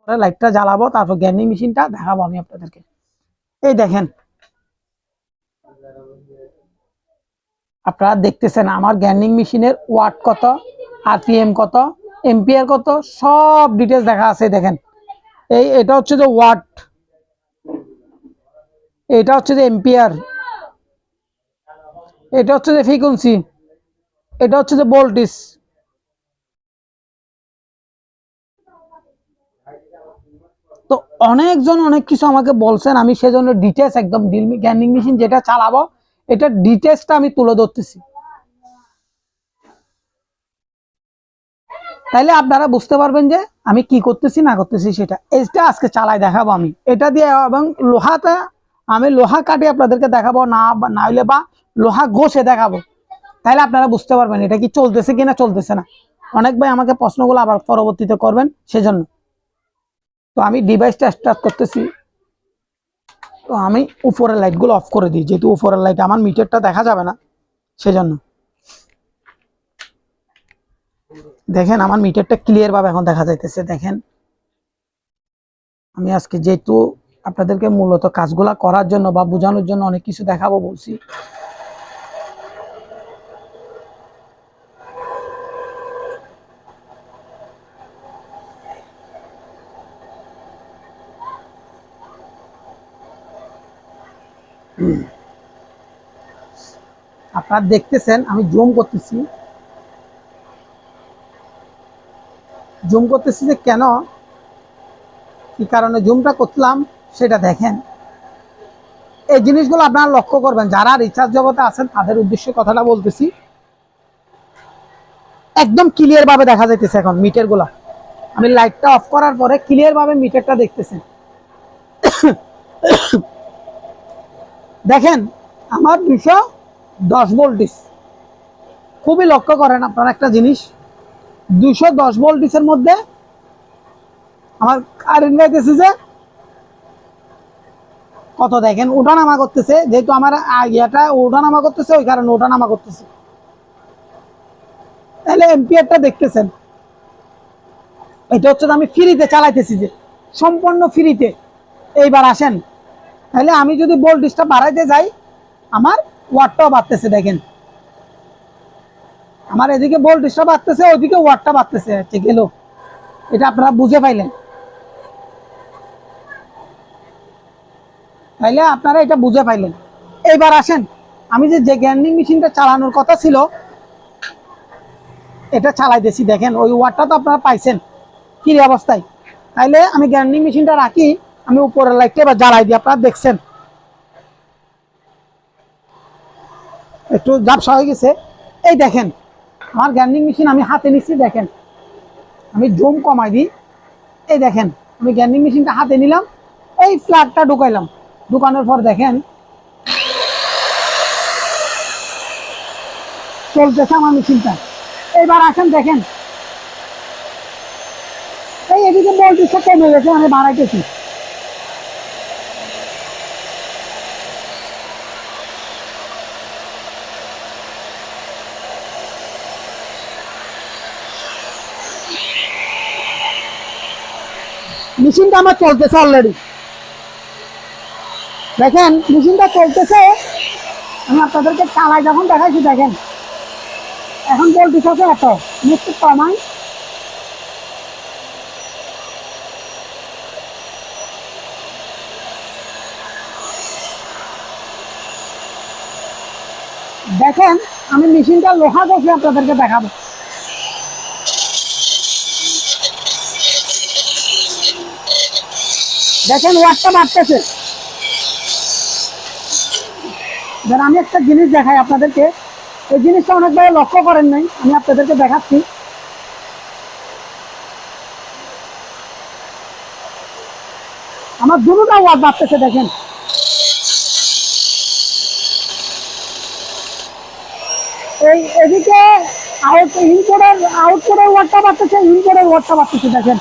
লাইটটা জ্বালাবো, তারপর গ্যান্ডিং মেশিনটা দেখাবো আমি আপনাদেরকে। এই দেখেন, আপনারা দেখতেছেন আমার গ্যান্ডিং মেশিনের ওয়াট কত, আরপিএম কত, এম্পিয়ার কত, সব ডিটেলস দেখা আছে। দেখেন এটা হচ্ছে যে ওয়াট, এটা হচ্ছে যে এম্পিয়ার, এটা হচ্ছে যে ফ্রিকোয়েন্সি, এটা হচ্ছে যে ভোল্টেজ। তো অনেকজন অনেক কিছু আমাকে বলছেন, আমি সেজন্য ডিটেলস একদম গ্যান্ডিং মেশিন যেটা চালাবো এটা ডিটেলসটা আমি তুলে ধরতেছি, তাইলে আপনারা বুঝতে পারবেন যে আমি কি করতেছি না করতেছি। সেটা এটা আজকে চালাই দেখাবো আমি এটা দিয়ে, এবং লোহাটা আমি লোহা কাটে আপনাদেরকে দেখাবো, না হইলে বা লোহা ঘষে দেখাবো, তাহলে আপনারা বুঝতে পারবেন এটা কি চলতেছে কিনা চলতেছে না। অনেক ভাই আমাকে প্রশ্নগুলো আবার পরবর্তীতে করবেন সেজন্য। তো আমি ডিভাইসটা স্টার্ট করতেছি। তো আমি উপরের লাইটগুলো অফ করে দিই, যেহেতু উপরের লাইট আমার মিটারটা দেখা যাবে না সেজন্য। দেখেন আমার মিটারটা ক্লিয়ার ভাবে এখন দেখা যাইতেছে। দেখেন আমি আজকে যেহেতু আপনাদেরকে মূলত কাজগুলা করার জন্য বা বোঝানোর জন্য অনেক কিছু দেখাবো বলছি। আপনারা দেখতেছেন আমি জুম করতেছি, যে কেন কি কারণে জুমটা করলাম সেটা দেখেন। এই জিনিসগুলো আপনারা লক্ষ্য করবেন, যারা রিচার্জ জগতে আছেন তাদের উদ্দেশ্যে কথাটা বলতেছি। একদম ক্লিয়ার ভাবে দেখা যাইতেছে এখন মিটারগুলা, আমি লাইটটা অফ করার পরে ক্লিয়ার ভাবে মিটারটা দেখতেছেন। দেখেন আমার 210 ভোল্টেজ, খুবই লক্ষ্য করেন আপনারা একটা জিনিস, 210 ভোল্টেজের মধ্যে আমার কারেন্ট গাইতেছে যে কত, দেখেন ওঠানামা করতেছে, যেহেতু আমার ইয়েটা ওঠানামা করতেছে ওই কারণে ওঠানামা করতেছে। তাহলে এম্পিয়ারটা দেখতেছেন, এটা হচ্ছে আমি ফ্রিতে চালাইতেছি, যে সম্পূর্ণ ফ্রিতে। এইবার আসেন, তাহলে আমি যদি ভোল্টেজটা বাড়াইতে যাই আমার ওয়াটটাও বাড়তেছে। দেখেন আমার এদিকে ভোল্টেজটা বাড়তেছে, ওইদিকে ওয়াটটা বাড়তেছে, ঠিক গেল। এটা আপনারা বুঝে পাইলেন, তাইলে আপনারা এটা বুঝে পাইলেন। এইবার আসেন, আমি যে গ্যান্ডিং মেশিনটা চালানোর কথা ছিল এটা চালাইতেছি। দেখেন ওই ওয়াটটা তো আপনারা পাইছেন কি অবস্থায়। তাইলে আমি গ্যান্ডিং মেশিনটা রাখি, আমি উপরের লাইটটা এবার জ্বালাই দিই। আপনারা দেখছেন একটু ঝাপসা হয়ে গেছে। এই দেখেন আমার গ্যান্ডিং মেশিন আমি হাতে নিচ্ছি, দেখেন আমি জুম কমাই দিই। এই দেখেন আমি গ্যান্ডিং মেশিনটা হাতে নিলাম, এই ফ্ল্যাগটা ঢুকাইলাম, ঢুকানোর পর দেখেন চলতেছে আমার মেশিনটা। এইবার আসেন দেখেন এই এদিকে ভোল্টেজটা কমে গেছে, আমি বাড়াইতেছি। মেশিনটা আমার চলতেছে অলরেডি, দেখেন মেশিনটা চলতেছে। আমি আপনাদেরকে চালাই যখন দেখাইছি, দেখেন এখন ভোল্টেজ আছে এত, একটু কমাই। দেখেন আমি মেশিনটা লোহা দেখে আপনাদেরকে দেখাবো। দেখেন ওয়াটটা বাড়তেছে। এবার আমি একটা জিনিস দেখাই আপনাদেরকে, এই জিনিসটা অনেকবার লক্ষ্য করেন নাই, আমি আপনাদেরকে দেখাচ্ছি। আমার দুটোটা ওয়াট বাড়তেছে। দেখেন এই এদিকে আউটপুটের ওয়াটটা বাড়তেছে, ইনপুটের ওয়াটটা বাড়তেছে। দেখেন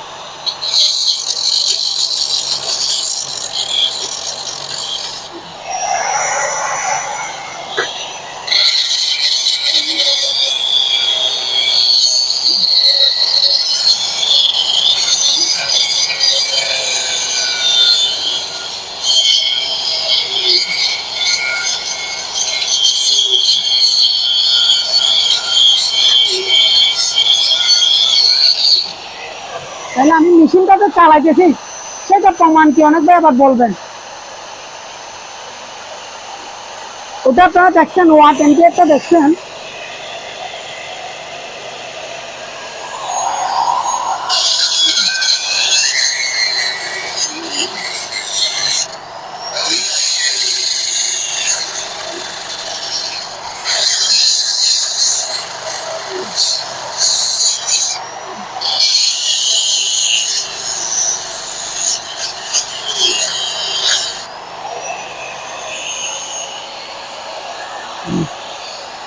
মেশিনটাতে চালাইতেছি সেটা প্রমাণ কি অনেক ভাই আবার বলবেন। ওটা আপনারা দেখছেন, ওয়াট এম্পিয়ারটা দেখছেন।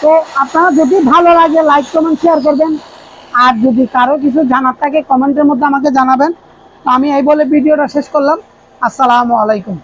তো আপনারা যদি ভালো লাগে লাইক কমেন্ট শেয়ার করবেন, আর যদি কারো কিছু জানার থাকে কমেন্টের মধ্যে আমাকে জানাবেন। তো আমি এই বলে ভিডিওটা শেষ করলাম। আসসালামু আলাইকুম।